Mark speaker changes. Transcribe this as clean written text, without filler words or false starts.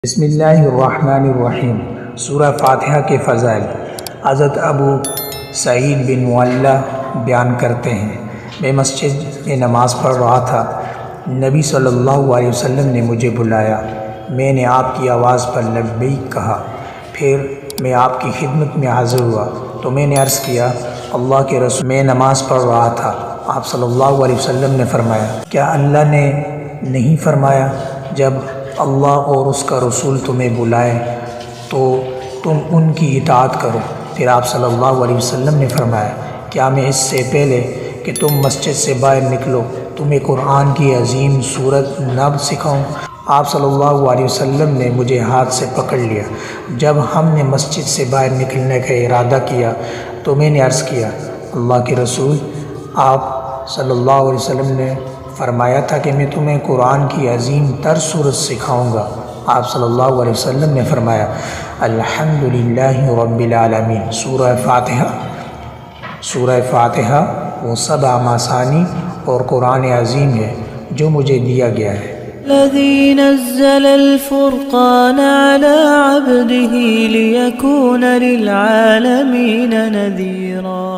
Speaker 1: بسم اللہ الرحمن الرحیم۔ سورہ فاتحہ کے فضائل۔ حضرت ابو سعید بن معلّہ بیان کرتے ہیں، میں مسجد میں نماز پڑھ رہا تھا، نبی صلی اللہ علیہ وسلم نے مجھے بلایا، میں نے آپ کی آواز پر لبیک کہا، پھر میں آپ کی خدمت میں حاضر ہوا تو میں نے عرض کیا، اللہ کے رسول، میں نماز پڑھ رہا تھا۔ آپ صلی اللہ علیہ وسلم نے فرمایا، کیا اللہ نے نہیں فرمایا جب اللہ اور اس کا رسول تمہیں بلائے تو تم ان کی اطاعت کرو؟ پھر آپ صلی اللہ علیہ وسلم نے فرمایا، کیا میں اس سے پہلے کہ تم مسجد سے باہر نکلو تمہیں قرآن کی عظیم سورت نہ سکھاؤں؟ آپ صلی اللہ علیہ وسلم نے مجھے ہاتھ سے پکڑ لیا۔ جب ہم نے مسجد سے باہر نکلنے کا ارادہ کیا تو میں نے عرض کیا، اللہ کے رسول، آپ صلی اللہ علیہ وسلم نے فرمایا تھا کہ میں تمہیں قرآن کی عظیم تر سورت سکھاؤں گا۔ آپ صلی اللہ علیہ وسلم نے فرمایا، الحمدللہ رب العالمین۔ سورہ فاتحہ وہ 7 مثانی اور قرآن عظیم ہے جو مجھے دیا گیا ہے۔
Speaker 2: الذي نزل الفرقان على عبده ليكون للعالمين نذيرا